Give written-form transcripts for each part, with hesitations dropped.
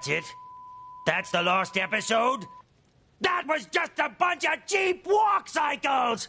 That's it? That's the last episode? That was just a bunch of cheap walk cycles!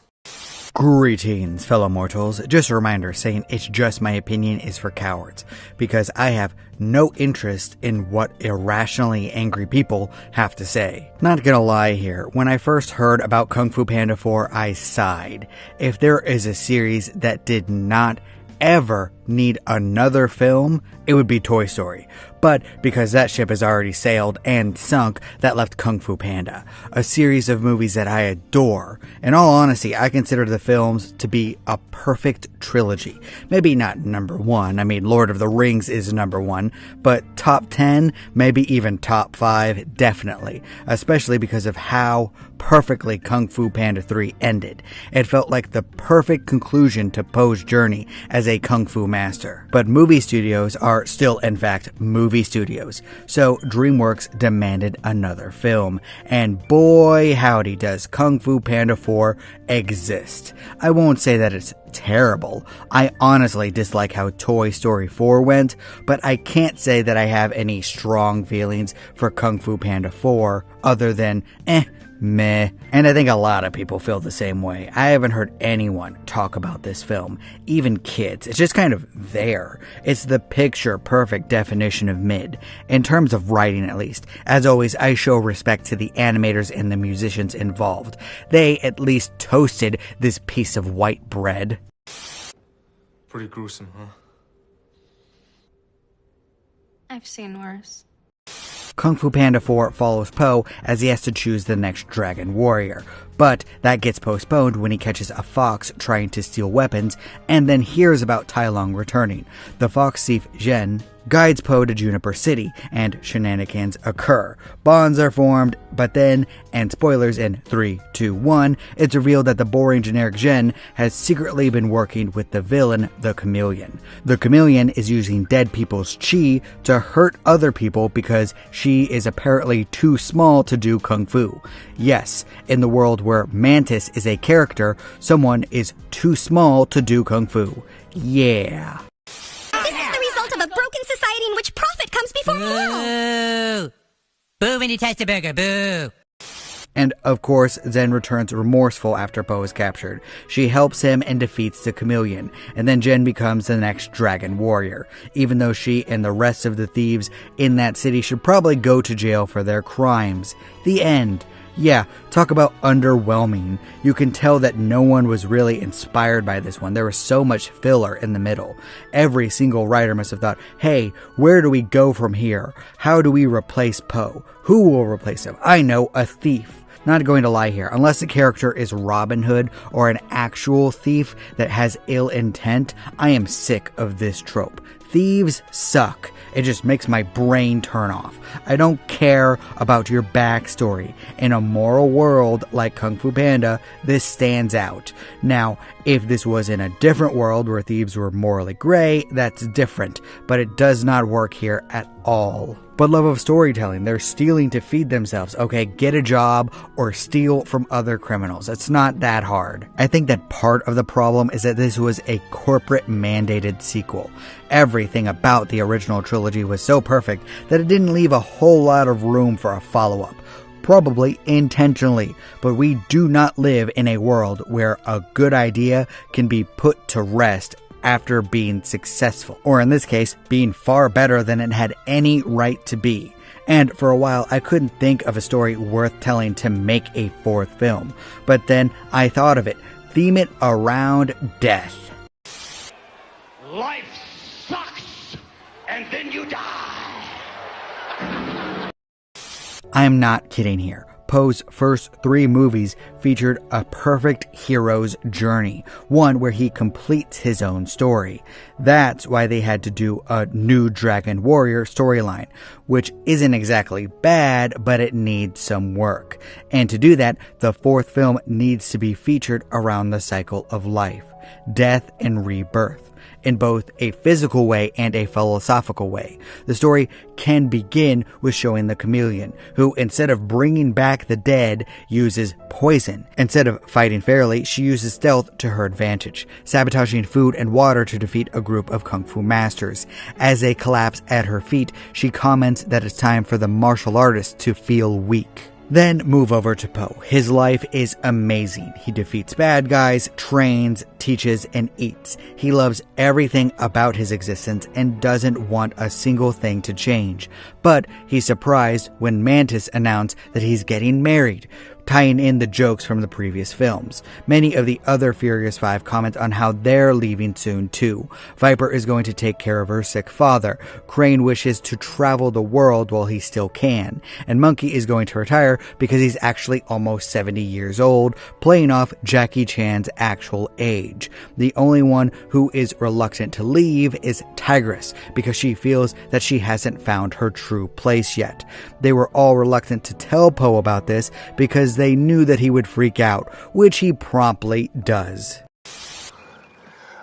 Greetings, fellow mortals. Just a reminder, saying it's just my opinion is for cowards, because I have no interest in what irrationally angry people have to say. Not gonna lie here, when I first heard about Kung Fu Panda 4, I sighed. If there is a series that did not ever need another film, it would be Toy Story. But because that ship has already sailed and sunk, that left Kung Fu Panda, a series of movies that I adore. In all honesty, I consider the films to be a perfect trilogy. Maybe not number one, I mean Lord of the Rings is number one, but top 10, maybe even top 5, definitely. Especially because of how perfectly Kung Fu Panda 3 ended. It felt like the perfect conclusion to Po's journey as a Kung Fu master. But movie studios are still, in fact, movie studios, so DreamWorks demanded another film, and boy howdy does Kung Fu Panda 4 exist. I won't say that it's terrible. I honestly dislike how Toy Story 4 went, but I can't say that I have any strong feelings for Kung Fu Panda 4 other than meh. And I think a lot of people feel the same way. I haven't heard anyone talk about this film, even kids. It's just kind of there. It's the picture perfect definition of mid, in terms of writing at least. As always, I show respect to the animators and the musicians involved. They at least toasted this piece of white bread. Pretty gruesome, huh? I've seen worse. Kung Fu Panda 4 follows Po as he has to choose the next dragon warrior, but that gets postponed when he catches a fox trying to steal weapons and then hears about Tai Lung returning. The fox thief Zhen guides Po to Juniper City, and shenanigans occur. Bonds are formed, but then, and spoilers in 3, 2, 1, it's revealed that the boring generic Zhen has secretly been working with the villain, the Chameleon. The Chameleon is using dead people's chi to hurt other people because she is apparently too small to do Kung Fu. Yes, in the world where Mantis is a character, someone is too small to do Kung Fu. Yeah. Of a broken society in which profit comes before morals. Boo! Boo when you taste a burger, boo! And of course, Zhen returns remorseful after Po is captured. She helps him and defeats the Chameleon, and then Zhen becomes the next dragon warrior, even though she and the rest of the thieves in that city should probably go to jail for their crimes. The end. Yeah, talk about underwhelming. You can tell that no one was really inspired by this one. There was so much filler in the middle. Every single writer must have thought, hey, where do we go from here? How do we replace Po? Who will replace him? I know, a thief. Not going to lie here, unless the character is Robin Hood or an actual thief that has ill intent, I am sick of this trope. Thieves suck. It just makes my brain turn off. I don't care about your backstory. In a moral world like Kung Fu Panda, this stands out. Now, if this was in a different world where thieves were morally gray, that's different, but it does not work here at all. But love of storytelling, they're stealing to feed themselves. Okay, get a job or steal from other criminals. It's not that hard. I think that part of the problem is that this was a corporate mandated sequel. Everything about the original trilogy was so perfect that it didn't leave a whole lot of room for a follow-up. Probably intentionally, but we do not live in a world where a good idea can be put to rest after being successful, or in this case, being far better than it had any right to be. And for a while, I couldn't think of a story worth telling to make a fourth film. But then I thought of it. Theme it around death. Life sucks, and then you die. I'm not kidding here. Po's first 3 movies featured a perfect hero's journey, one where he completes his own story. That's why they had to do a new Dragon Warrior storyline, which isn't exactly bad, but it needs some work. And to do that, the 4th film needs to be featured around the cycle of life. death and rebirth, in both a physical way and a philosophical way. The story can begin with showing the chameleon, who instead of bringing back the dead, uses poison. Instead of fighting fairly, she uses stealth to her advantage, sabotaging food and water to defeat a group of kung fu masters. As they collapse at her feet, she comments that it's time for the martial artist to feel weak. Then move over to Po. His life is amazing. He defeats bad guys, trains, teaches, and eats. He loves everything about his existence and doesn't want a single thing to change. But he's surprised when Mantis announced that he's getting married, tying in the jokes from the previous films. Many of the other Furious Five comment on how they're leaving soon too. Viper is going to take care of her sick father. Crane wishes to travel the world while he still can. And Monkey is going to retire because he's actually almost 70 years old, playing off Jackie Chan's actual age. The only one who is reluctant to leave is Tigress, because she feels that she hasn't found her true place yet. They were all reluctant to tell Po about this because they knew that he would freak out, which he promptly does.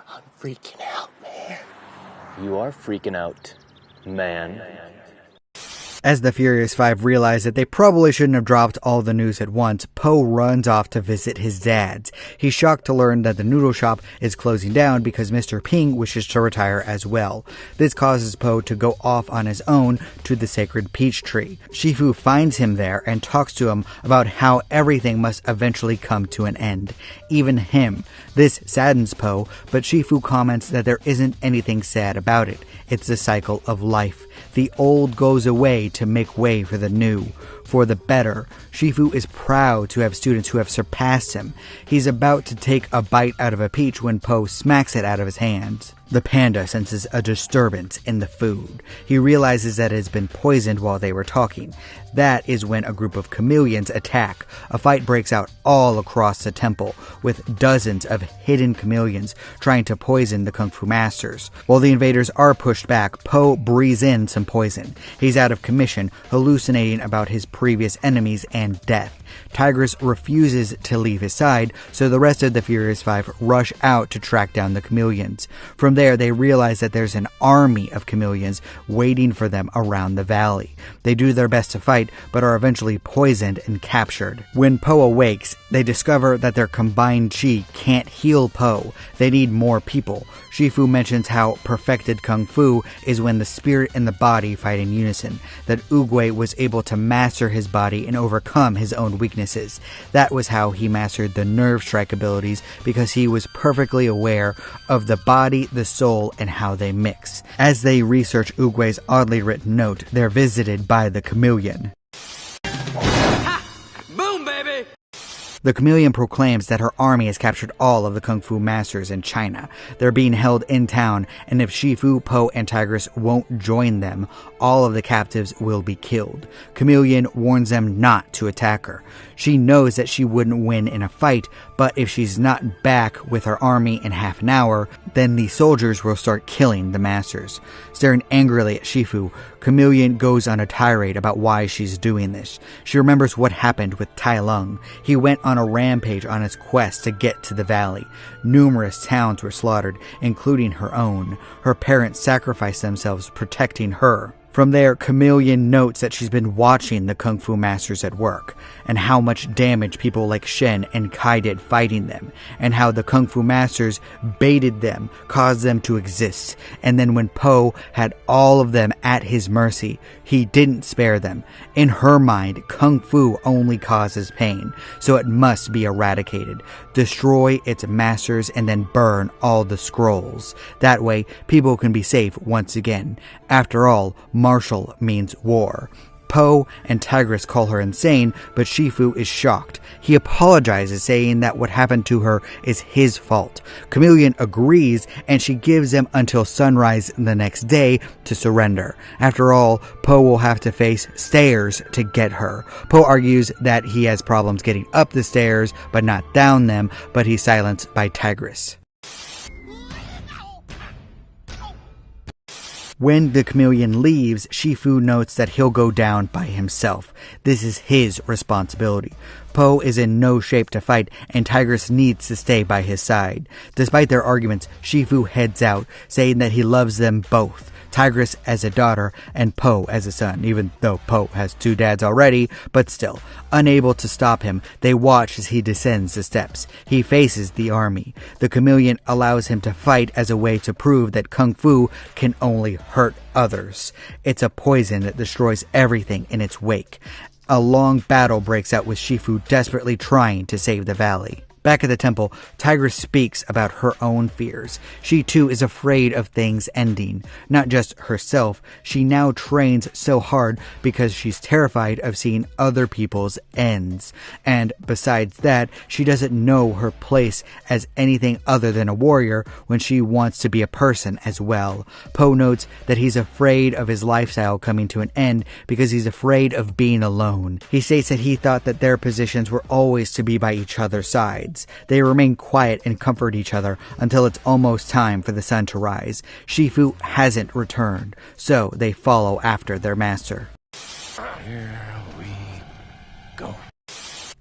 I'm freaking out, man. You are freaking out, man. As the Furious Five realize that they probably shouldn't have dropped all the news at once, Po runs off to visit his dad's. He's shocked to learn that the noodle shop is closing down because Mr. Ping wishes to retire as well. This causes Po to go off on his own to the sacred peach tree. Shifu finds him there and talks to him about how everything must eventually come to an end. Even him. This saddens Po, but Shifu comments that there isn't anything sad about it. It's the cycle of life. The old goes away to make way for the new, for the better. Shifu is proud to have students who have surpassed him. He's about to take a bite out of a peach when Po smacks it out of his hands. The panda senses a disturbance in the food. He realizes that it has been poisoned while they were talking. That is when a group of chameleons attack. A fight breaks out all across the temple, with dozens of hidden chameleons trying to poison the Kung Fu masters. While the invaders are pushed back, Po breathes in some poison. He's out of commission, hallucinating about his previous enemies and death. Tigress refuses to leave his side, so the rest of the Furious Five rush out to track down the chameleons. From there, they realize that there's an army of chameleons waiting for them around the valley. They do their best to fight, but are eventually poisoned and captured. When Po awakes, they discover that their combined chi can't heal Po. They need more people. Shifu mentions how perfected Kung Fu is when the spirit and the body fight in unison, that Oogway was able to master his body and overcome his own weaknesses. That was how he mastered the nerve strike abilities, because he was perfectly aware of the body, the soul, and how they mix. As they research Oogway's oddly written note, they're visited by the chameleon. Boom, baby! The chameleon proclaims that her army has captured all of the Kung Fu masters in China. They're being held in town, and if Shifu, Po, and Tigress won't join them, all of the captives will be killed. Chameleon warns them not to attack her. She knows that she wouldn't win in a fight, but if she's not back with her army in half an hour, then the soldiers will start killing the masters. Staring angrily at Shifu, Chameleon goes on a tirade about why she's doing this. She remembers what happened with Tai Lung. He went on a rampage on his quest to get to the valley. Numerous towns were slaughtered, including her own. Her parents sacrificed themselves protecting her. From there, Chameleon notes that she's been watching the Kung Fu masters at work, and how much damage people like Shen and Kai did fighting them, and how the Kung Fu masters baited them, caused them to exist, and then when Po had all of them at his mercy, he didn't spare them. In her mind, Kung Fu only causes pain, so it must be eradicated. Destroy its masters and then burn all the scrolls. That way, people can be safe once again. After all, martial means war. Po and Tigress call her insane, but Shifu is shocked. He apologizes, saying that what happened to her is his fault. Chameleon agrees, and she gives them until sunrise the next day to surrender. After all, Po will have to face stairs to get her. Po argues that he has problems getting up the stairs, but not down them, but he's silenced by Tigress. When the chameleon leaves, Shifu notes that he'll go down by himself. This is his responsibility. Po Po is in no shape to fight, and Tigress needs to stay by his side. Despite their arguments, Shifu heads out, saying that he loves them both. Tigress as a daughter, and Po as a son, even though Po has 2 dads already, but still. Unable to stop him, they watch as he descends the steps. He faces the army. The chameleon allows him to fight as a way to prove that Kung Fu can only hurt others. It's a poison that destroys everything in its wake. A long battle breaks out with Shifu desperately trying to save the valley. Back at the temple, Tigress speaks about her own fears. She too is afraid of things ending. Not just herself, she now trains so hard because she's terrified of seeing other people's ends. And besides that, she doesn't know her place as anything other than a warrior when she wants to be a person as well. Po notes that he's afraid of his lifestyle coming to an end because he's afraid of being alone. He states that he thought that their positions were always to be by each other's sides. They remain quiet and comfort each other until it's almost time for the sun to rise. Shifu hasn't returned, so they follow after their master. Here we go.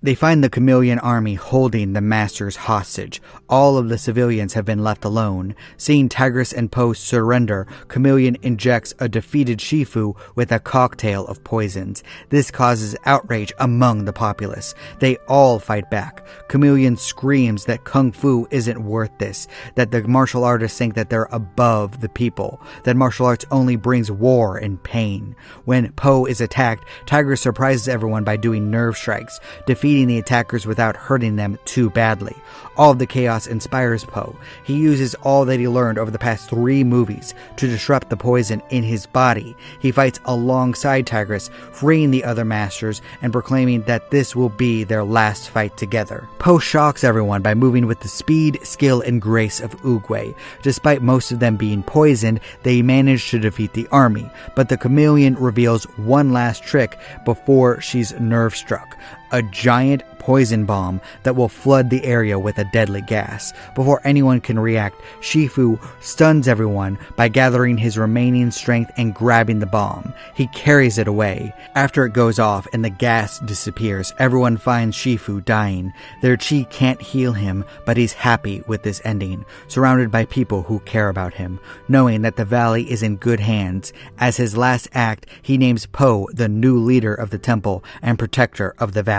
They find the chameleon army holding the masters hostage. All of the civilians have been left alone. Seeing Tigress and Po surrender, Chameleon injects a defeated Shifu with a cocktail of poisons. This causes outrage among the populace. They all fight back. Chameleon screams that Kung Fu isn't worth this, that the martial artists think that they're above the people, that martial arts only brings war and pain. When Po is attacked, Tigress surprises everyone by doing nerve strikes, defeating the attackers without hurting them too badly. All of the chaos inspires Po. He uses all that he learned over the past 3 movies to disrupt the poison in his body. He fights alongside Tigress, freeing the other masters and proclaiming that this will be their last fight together. Po shocks everyone by moving with the speed, skill, and grace of Oogway. Despite most of them being poisoned, they manage to defeat the army, but the chameleon reveals one last trick before she's nerve struck. A giant poison bomb that will flood the area with a deadly gas. Before anyone can react, Shifu stuns everyone by gathering his remaining strength and grabbing the bomb. He carries it away. After it goes off and the gas disappears, everyone finds Shifu dying. Their chi can't heal him, but he's happy with this ending, surrounded by people who care about him, knowing that the valley is in good hands. As his last act, he names Po the new leader of the temple and protector of the valley.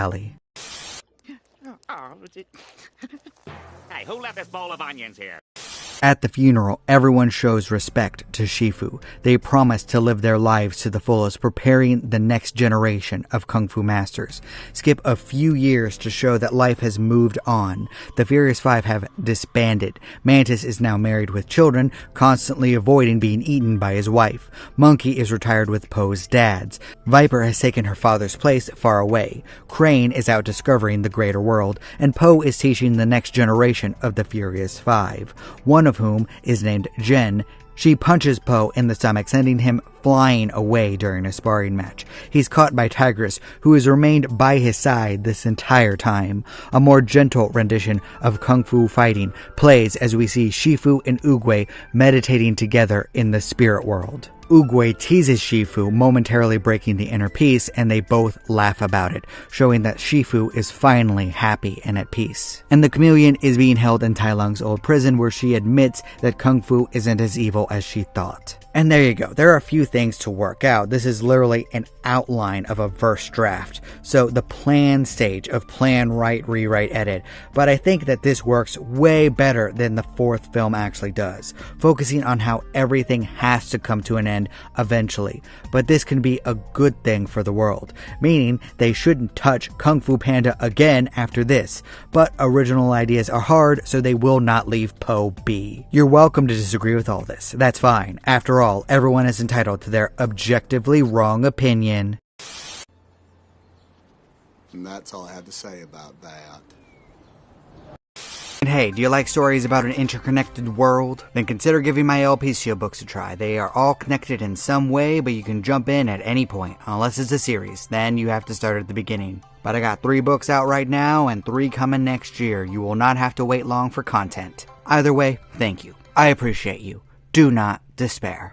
Hey, who left this bowl of onions here? At the funeral, everyone shows respect to Shifu. They promise to live their lives to the fullest, preparing the next generation of Kung Fu masters. Skip a few years to show that life has moved on. The Furious Five have disbanded. Mantis is now married with children, constantly avoiding being eaten by his wife. Monkey is retired with Po's dads. Viper has taken her father's place far away. Crane is out discovering the greater world, and Po is teaching the next generation of the Furious Five. One of whom is named Jen. She punches Po in the stomach, sending him flying away during a sparring match. He's caught by Tigress, who has remained by his side this entire time. A more gentle rendition of Kung Fu fighting plays as we see Shifu and Oogway meditating together in the spirit world. Oogway teases Shifu, momentarily breaking the inner peace, and they both laugh about it, showing that Shifu is finally happy and at peace. And the chameleon is being held in Tai Lung's old prison, where she admits that Kung Fu isn't as evil as she thought. And there you go. There are a few things to work out. This is literally an outline of a verse draft. So the plan stage of plan, write, rewrite, edit. But I think that this works way better than the 4th film actually does, focusing on how everything has to come to an end eventually. But this can be a good thing for the world, meaning they shouldn't touch Kung Fu Panda again after this. But original ideas are hard, so they will not leave Po be. You're welcome to disagree with all this. That's fine. After all, everyone is entitled to their objectively wrong opinion. And that's all I have to say about that. And hey, do you like stories about an interconnected world? Then consider giving my LPCO books a try. They are all connected in some way, but you can jump in at any point, unless it's a series. Then you have to start at the beginning. But I got 3 books out right now, and 3 coming next year. You will not have to wait long for content. Either way, thank you. I appreciate you. Do not despair.